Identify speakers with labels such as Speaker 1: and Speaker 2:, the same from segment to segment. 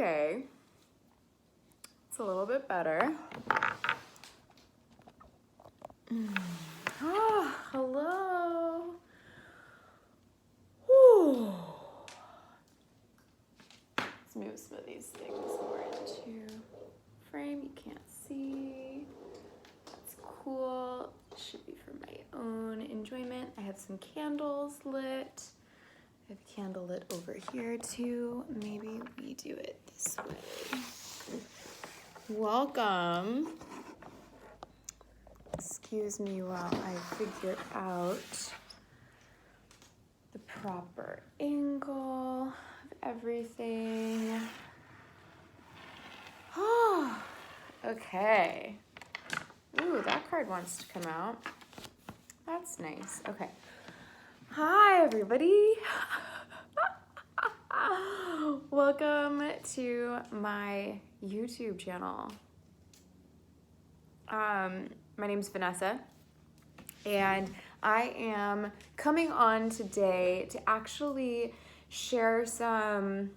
Speaker 1: Okay. It's a little bit better. Ah, hello. Whew. Let's move some of these things more into frame. You can't see. That's cool. Should be for my own enjoyment. I have some candles lit. I have a candle lit over here too. Maybe we do it this way. Welcome. Excuse me while I figure out the proper angle of everything. Oh, okay. Ooh, that card wants to come out. That's nice. Okay. Hi, everybody. Welcome to my YouTube channel. My name's Vanessa, and I am coming on today to actually share some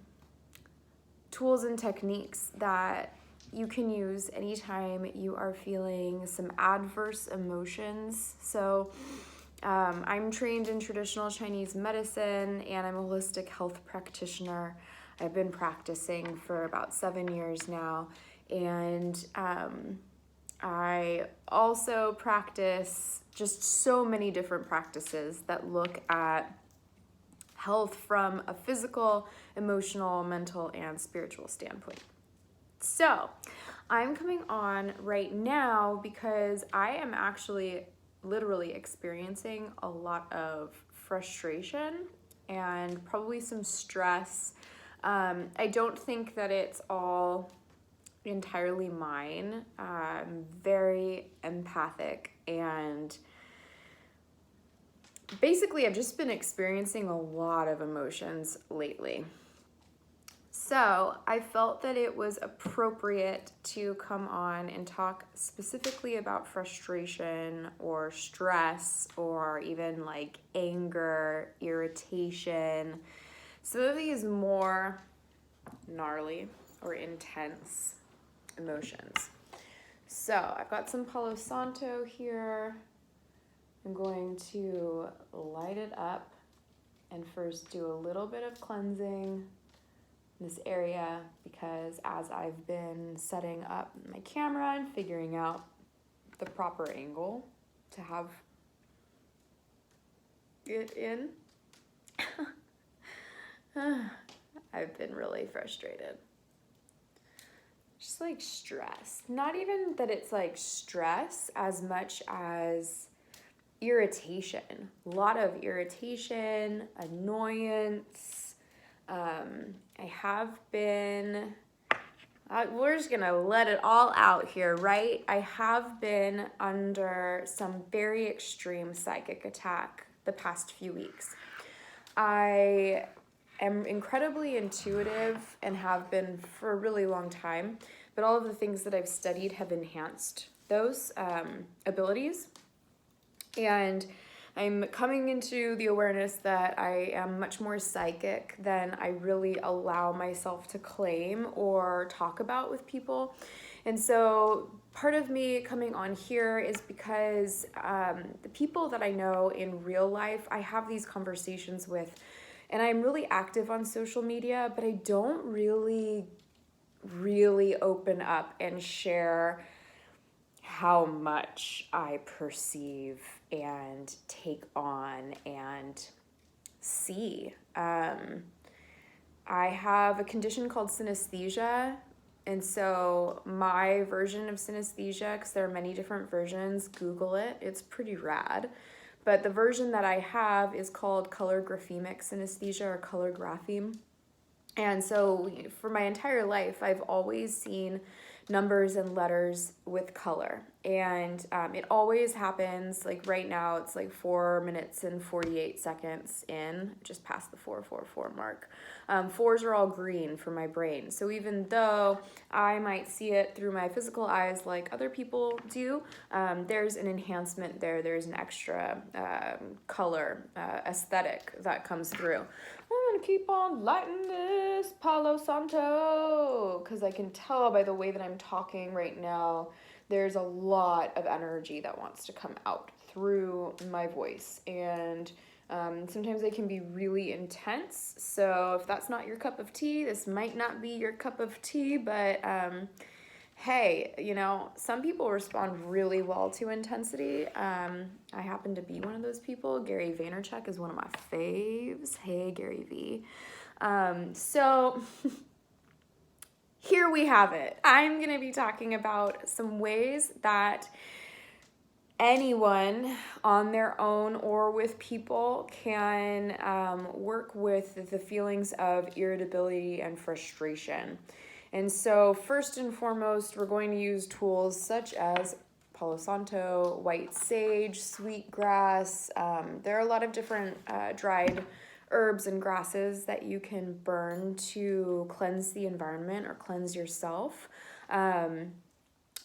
Speaker 1: tools and techniques that you can use anytime you are feeling some adverse emotions. So I'm trained in traditional Chinese medicine, and I'm a holistic health practitioner. I've been practicing for about 7 years now, and I also practice just so many different practices that look at health from a physical, emotional, mental, and spiritual standpoint. So I'm coming on right now because I am actually literally experiencing a lot of frustration and probably some stress. I don't think that it's all entirely mine. I'm very empathic, and basically I've just been experiencing a lot of emotions lately. So I felt that it was appropriate to come on and talk specifically about frustration or stress or even like anger, irritation, some of these more gnarly or intense emotions. So I've got some Palo Santo here. I'm going to light it up and first do a little bit of cleansing in this area, because as I've been setting up my camera and figuring out the proper angle to have it in, I've been really frustrated. Just like stress. Not even that it's like stress as much as irritation. A lot of irritation, annoyance. I have been, we're just gonna let it all out here, right? I have been under some very extreme psychic attack the past few weeks. I am incredibly intuitive and have been for a really long time, but all of the things that I've studied have enhanced those abilities. And I'm coming into the awareness that I am much more psychic than I really allow myself to claim or talk about with people. And so part of me coming on here is because the people that I know in real life, I have these conversations with, and I'm really active on social media, but I don't really open up and share how much I perceive and take on and see. I have a condition called synesthesia, and so my version of synesthesia, because there are many different versions, Google it, it's pretty rad. But the version that I have is called color graphemic synesthesia, or color grapheme. And so for my entire life, I've always seen numbers and letters with color. And it always happens, like right now, it's like 4 minutes and 48 seconds in, just past the 444 mark. Fours are all green for my brain. So even though I might see it through my physical eyes like other people do, there's an enhancement there. There's an extra color aesthetic that comes through. I'm gonna keep on lighting this Palo Santo, because I can tell by the way that I'm talking right now, there's a lot of energy that wants to come out through my voice, and sometimes they can be really intense. So if that's not your cup of tea, this might not be your cup of tea, but hey, you know, some people respond really well to intensity. I happen to be one of those people. Gary Vaynerchuk is one of my faves. Hey, Gary V. So here we have it. I'm going to be talking about some ways that anyone on their own or with people can work with the feelings of irritability and frustration. And so first and foremost, we're going to use tools such as Palo Santo, white sage, sweetgrass. There are a lot of different dried herbs and grasses that you can burn to cleanse the environment or cleanse yourself.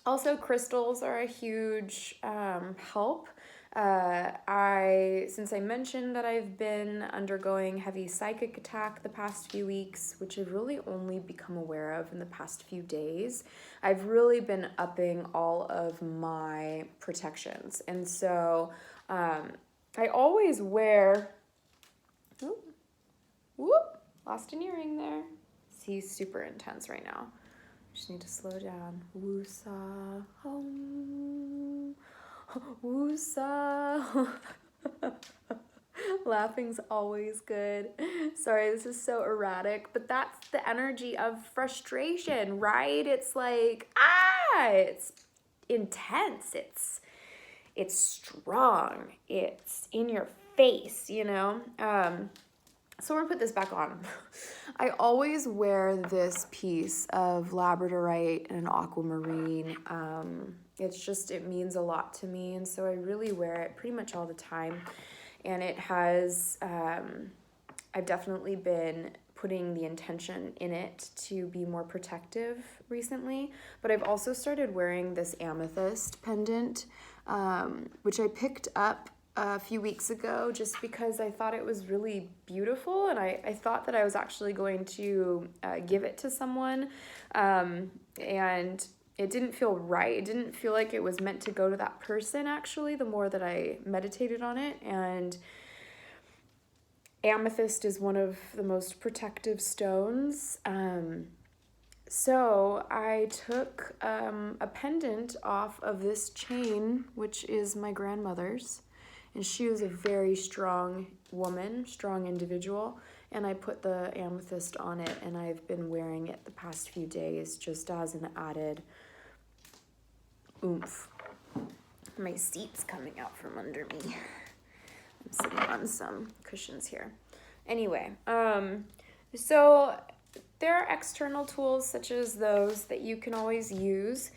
Speaker 1: Also, crystals are a huge help. Since I mentioned that I've been undergoing heavy psychic attack the past few weeks, which I've really only become aware of in the past few days, I've really been upping all of my protections. And so I always wear, lost an earring there. He's super intense right now. Just need to slow down. Woosa, woosa. Laughing's always good. Sorry, this is so erratic, but that's the energy of frustration, right? It's like, it's intense. It's strong. It's in your face, you know? So we're gonna put this back on. I always wear this piece of labradorite and aquamarine. It means a lot to me, and so I really wear it pretty much all the time. And it has, I've definitely been putting the intention in it to be more protective recently, but I've also started wearing this amethyst pendant, which I picked up a few weeks ago just because I thought it was really beautiful, and I thought that I was actually going to give it to someone, and it didn't feel right. It didn't feel like it was meant to go to that person, actually, the more that I meditated on it. And amethyst is one of the most protective stones. So I took a pendant off of this chain, which is my grandmother's. And she was a very strong woman, strong individual. And I put the amethyst on it, and I've been wearing it the past few days just as an added oomph. My seat's coming out from under me. I'm sitting on some cushions here. Anyway, so there are external tools such as those that you can always use.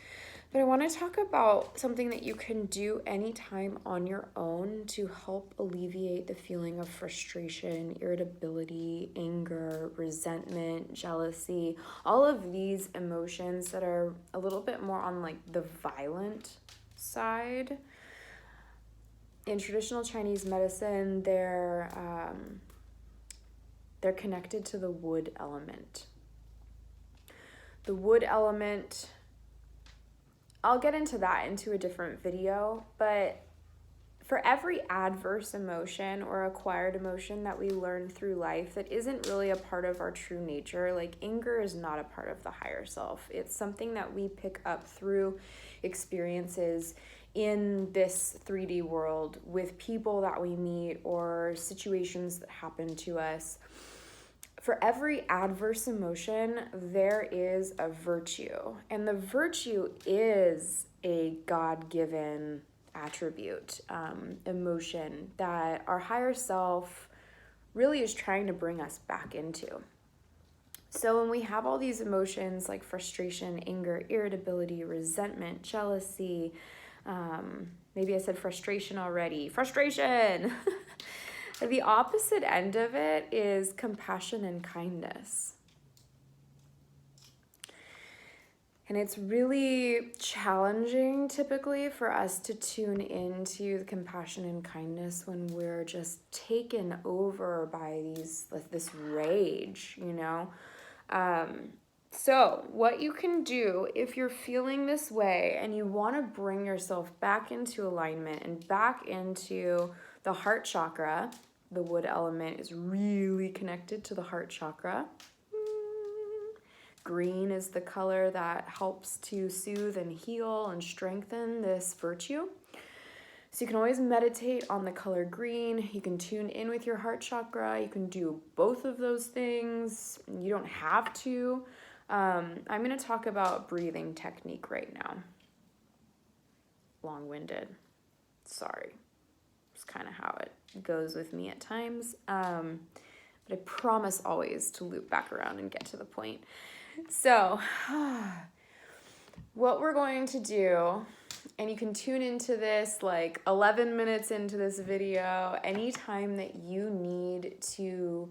Speaker 1: But I want to talk about something that you can do anytime on your own to help alleviate the feeling of frustration, irritability, anger, resentment, jealousy, all of these emotions that are a little bit more on like the violent side. In traditional Chinese medicine, they're connected to the wood element. The wood element, I'll get into that into a different video, but for every adverse emotion or acquired emotion that we learn through life that isn't really a part of our true nature, like anger is not a part of the higher self. It's something that we pick up through experiences in this 3D world with people that we meet or situations that happen to us. For every adverse emotion, there is a virtue. And the virtue is a God-given attribute, emotion that our higher self really is trying to bring us back into. So when we have all these emotions like frustration, anger, irritability, resentment, jealousy, maybe I said frustration already. Frustration! The opposite end of it is compassion and kindness. And it's really challenging typically for us to tune into the compassion and kindness when we're just taken over by this rage, you know? So what you can do if you're feeling this way and you want to bring yourself back into alignment and back into the heart chakra, the wood element is really connected to the heart chakra. Green is the color that helps to soothe and heal and strengthen this virtue. So you can always meditate on the color green. You can tune in with your heart chakra. You can do both of those things. You don't have to. I'm going to talk about breathing technique right now. Long-winded. Sorry. It's kind of how it goes with me at times. But I promise always to loop back around and get to the point. So, what we're going to do, and you can tune into this like 11 minutes into this video, anytime that you need to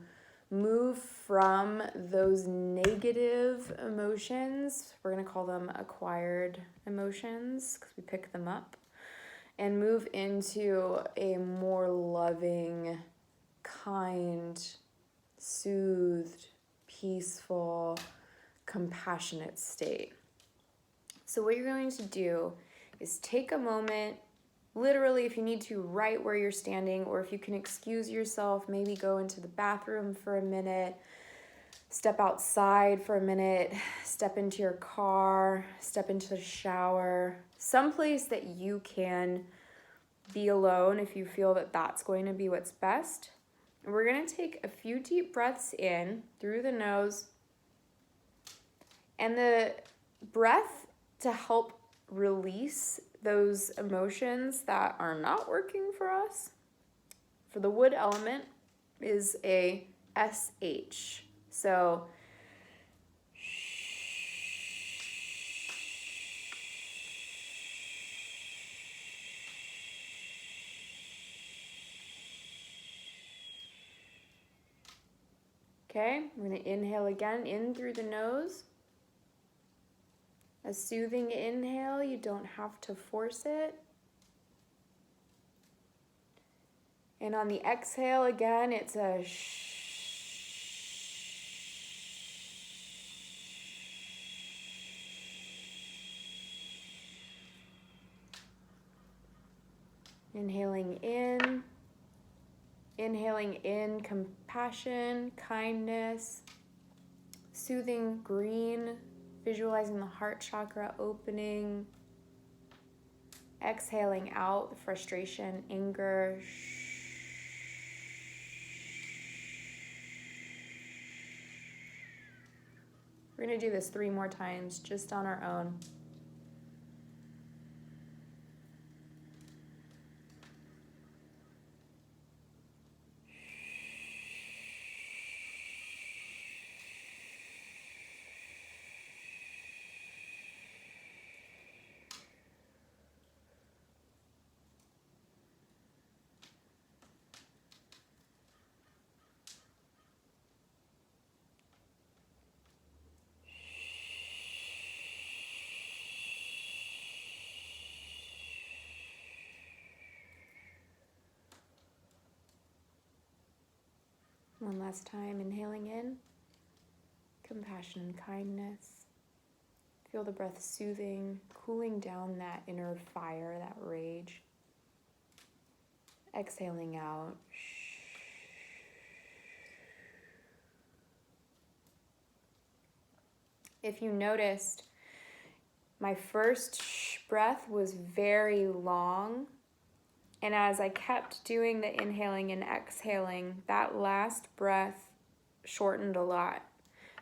Speaker 1: move from those negative emotions, we're going to call them acquired emotions because we pick them up, and move into a more loving, kind, soothed, peaceful, compassionate state. So what you're going to do is take a moment, literally if you need to, right where you're standing, or if you can excuse yourself, maybe go into the bathroom for a minute, step outside for a minute, step into your car, step into the shower, someplace that you can be alone if you feel that that's going to be what's best. And we're going to take a few deep breaths in through the nose. And the breath to help release those emotions that are not working for us, for the wood element, is a SH. So, okay, we're going to inhale again, in through the nose. A soothing inhale, you don't have to force it. And on the exhale again, it's a shh. Inhaling in compassion, kindness, soothing green, visualizing the heart chakra opening. Exhaling out the frustration, anger. We're going to do this 3 more times just on our own. One last time, inhaling in, compassion and kindness. Feel the breath soothing, cooling down that inner fire, that rage. Exhaling out. If you noticed, my first breath was very long. And as I kept doing the inhaling and exhaling, that last breath shortened a lot.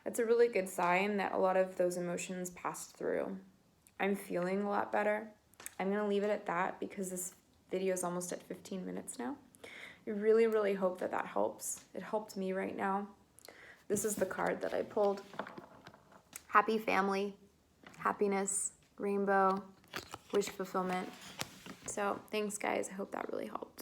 Speaker 1: That's a really good sign that a lot of those emotions passed through. I'm feeling a lot better. I'm going to leave it at that because this video is almost at 15 minutes now. I really, really hope that that helps. It helped me right now. This is the card that I pulled. Happy family, happiness, rainbow, wish fulfillment. So thanks, guys. I hope that really helped.